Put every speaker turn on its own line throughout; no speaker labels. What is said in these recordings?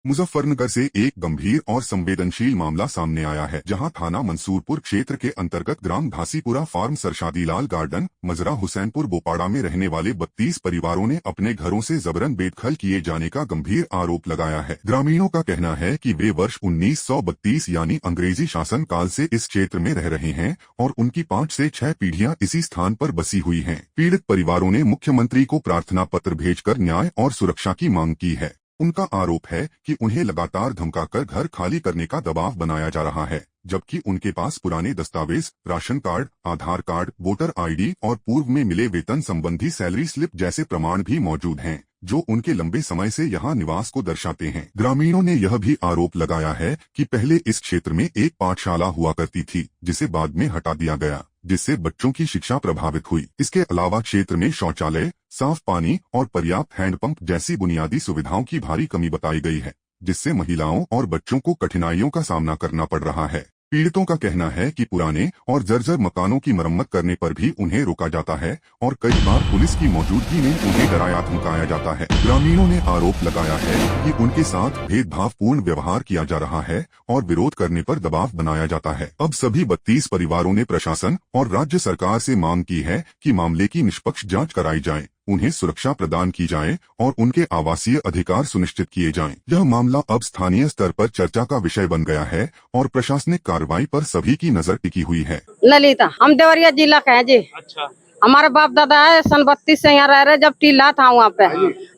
मुजफ्फरनगर से एक गंभीर और संवेदनशील मामला सामने आया है, जहां थाना मंसूरपुर क्षेत्र के अंतर्गत ग्राम घासीपुरा फार्म सरशादीलाल गार्डन मजरा हुसैनपुर बोपाड़ा में रहने वाले 32 परिवारों ने अपने घरों से जबरन बेदखल किए जाने का गंभीर आरोप लगाया है। ग्रामीणों का कहना है कि वे वर्ष 1932 यानी अंग्रेजी शासन काल से इस क्षेत्र में रह रहे हैं और उनकी 5 से 6 पीढ़ियां इसी स्थान पर बसी हुई हैं। पीड़ित परिवारों ने मुख्यमंत्री को प्रार्थना पत्र भेजकर न्याय और सुरक्षा की मांग की है। उनका आरोप है कि उन्हें लगातार धमकाकर घर खाली करने का दबाव बनाया जा रहा है, जबकि उनके पास पुराने दस्तावेज, राशन कार्ड, आधार कार्ड, वोटर आईडी और पूर्व में मिले वेतन संबंधी सैलरी स्लिप जैसे प्रमाण भी मौजूद हैं, जो उनके लंबे समय से यहां निवास को दर्शाते हैं। ग्रामीणों ने यह भी आरोप लगाया है कि पहले इस क्षेत्र में एक पाठशाला हुआ करती थी, जिसे बाद में हटा दिया गया, जिससे बच्चों की शिक्षा प्रभावित हुई। इसके अलावा क्षेत्र में शौचालय, साफ पानी और पर्याप्त हैंडपंप जैसी बुनियादी सुविधाओं की भारी कमी बताई गई है, जिससे महिलाओं और बच्चों को कठिनाइयों का सामना करना पड़ रहा है। पीड़ितों का कहना है कि पुराने और जर्जर मकानों की मरम्मत करने पर भी उन्हें रोका जाता है और कई बार पुलिस की मौजूदगी में उन्हें डराया धमकाया जाता है। ग्रामीणों ने आरोप लगाया है कि उनके साथ भेदभावपूर्ण व्यवहार किया जा रहा है और विरोध करने पर दबाव बनाया जाता है। अब सभी 32 परिवारों ने प्रशासन और राज्य सरकार से मांग की है कि मामले की निष्पक्ष जांच कराई जाए, उन्हें सुरक्षा प्रदान की जाए और उनके आवासीय अधिकार सुनिश्चित किए जाएं। यह मामला अब स्थानीय स्तर पर चर्चा का विषय बन गया है और प्रशासनिक कार्रवाई पर सभी की नजर टिकी हुई है।
ललिता, हम देवरिया जिला का है जी।
अच्छा।
हमारे बाप दादा है सन 32 से यहाँ रह रहे, जब टीला था वहाँ पे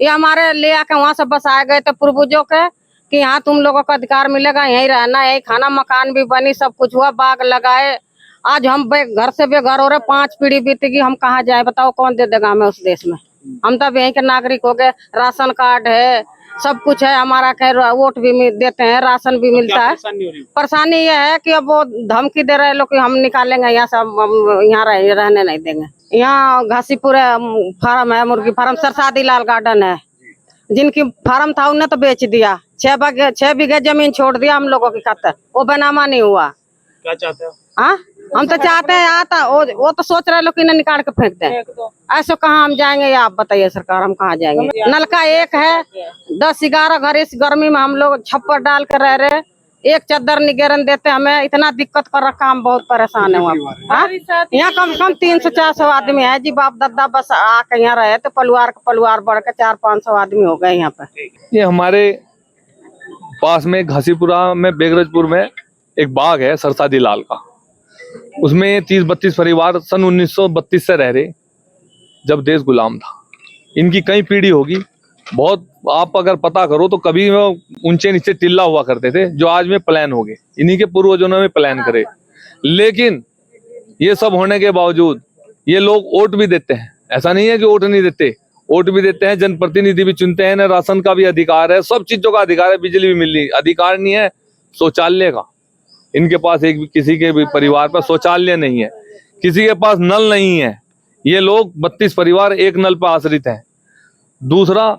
ये हमारे ले आके वहाँ से बसाए गए थे पूर्वजों के कि यहाँ तुम लोगों का अधिकार मिलेगा, यहीं रहना, यही खाना, मकान भी बनी, सब कुछ हुआ, बाग लगाए। आज हम घर से बेघर हो रहे, 5 पीढ़ी बीतेगी, हम कहाँ जाए बताओ, कौन दे देगा हमें उस देश में। हम तब यहीं के नागरिक हो गए, राशन कार्ड है, सब कुछ है हमारा, खैर वोट भी देते हैं, राशन भी मिलता है। परेशानी ये है कि अब वो धमकी दे रहे लोग कि हम निकालेंगे यहाँ से, यहाँ रहने नहीं देंगे। यहाँ घासीपुर फार्म है, मुर्गी फार्म सरशादीलाल गार्डन है, जिनकी फार्म था उन्हें तो बेच दिया। 6 बीघे जमीन छोड़ दिया हम लोगों की खातिर, वो बनामा नहीं हुआ।
क्या चाहते हो?
हाँ, हम तो चाहते हैं यहाँ था, वो तो सोच रहे लोग इन्हें निकाल के फेंक दें। ऐसे कहाँ हम जाएंगे, या आप बताइए सरकार, हम कहाँ जाएंगे। नलका एक है, 10-11 घर इस गर्मी में हम लोग छप्पर डाल कर रह रहे, एक चादर निगेरन देते, हमें इतना दिक्कत कर रखा, हम बहुत परेशान है। यहाँ कम से कम 300-400 आदमी है जी, बाप दादा बस आके यहाँ रहे तो परिवार बढ़ के 400-500 आदमी हो गए यहाँ पे।
ये हमारे पास में घासीपुरा में बेगरजपुर में एक बाग है सरशादीलाल का, उसमें 30-32 परिवार सन 1932 से रह रहे, जब देश गुलाम था। इनकी कई पीढ़ी होगी, बहुत आप अगर पता करो तो कभी वो ऊंचे नीचे टिल्ला हुआ करते थे, जो आज में प्लान हो गए, इन्हीं के पूर्वजों ने प्लान करे। लेकिन ये सब होने के बावजूद ये लोग वोट भी देते हैं, ऐसा नहीं है कि वोट नहीं देते, वोट भी देते हैं, जनप्रतिनिधि भी चुनते हैं, राशन का भी अधिकार है, सब चीजों का अधिकार है, बिजली भी मिल रही, अधिकार नहीं है शौचालय का। इनके पास एक भी, किसी के भी परिवार पर शौचालय नहीं है, किसी के पास नल नहीं है। ये लोग 32 परिवार एक नल पर आश्रित हैं। दूसरा,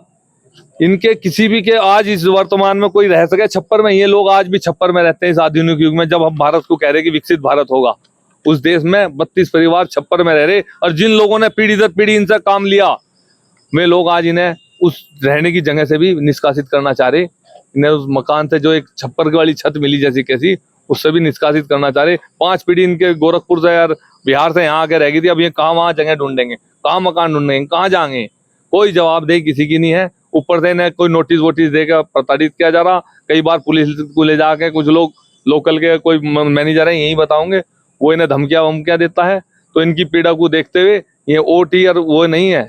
इनके किसी भी के आज इस वर्तमान में कोई रह सके छप्पर में, ये लोग आज भी छप्पर में रहते हैं। इस आधुनिक युग में जब हम भारत को कह रहे कि विकसित भारत होगा, उस देश में 32 परिवार छप्पर में रह रहे, और जिन लोगों ने पीढ़ी दर पीढ़ी इनसे काम लिया, वे लोग आज इन्हें उस रहने की जगह से भी निष्कासित करना चाह रहे। इन्हें उस मकान से जो एक छप्पर वाली छत मिली जैसी कैसी, उससे भी निष्कासित करना चाह रहे। 5 पीढ़ी इनके गोरखपुर से यार बिहार से यहाँ आके रह गई थी, अब ये कहाँ वहाँ जगह ढूंढेंगे, कहाँ मकान ढूंढेंगे, कहाँ जाएंगे, कोई जवाबदेही किसी की नहीं है। ऊपर से इन्हें कोई नोटिस वोटिस देकर प्रताड़ित किया जा रहा। कई बार पुलिस को ले जाके कुछ लोग लोकल के कोई मैनेजर है यही बताओगे, वो इन्हें धमकियां वमकियां देता है। तो इनकी पीड़ा को देखते हुए ये ओटी और वो नहीं है,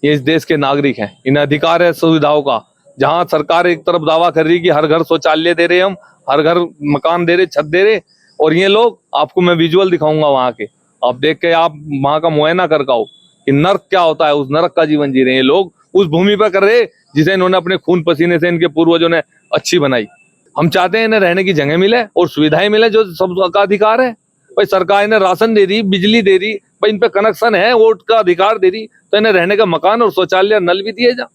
ये इस देश के नागरिक हैं, इन्हें अधिकार है सुविधाओं का। जहाँ सरकार एक तरफ दावा कर रही कि हर घर शौचालय दे रहे, हम हर घर मकान दे रहे, छत दे रहे, और ये लोग, आपको मैं विजुअल दिखाऊंगा वहां के, आप देख के आप वहां का मुआयना कर आओ कि नर्क क्या होता है। उस नर्क का जीवन जी रहे हैं लोग, उस भूमि पर कर रहे जिसे इन्होंने अपने खून पसीने से इनके पूर्वजों ने अच्छी बनाई। हम चाहते हैं इन्हें रहने की जगह मिले और सुविधाएं मिले, जो सबका अधिकार है। भाई सरकार इन्हें राशन दे रही, बिजली दे रही, भाई इन पे कनेक्शन है, वोट का अधिकार दे रही, तो इन्हें रहने का मकान और शौचालय नल भी दिए जा।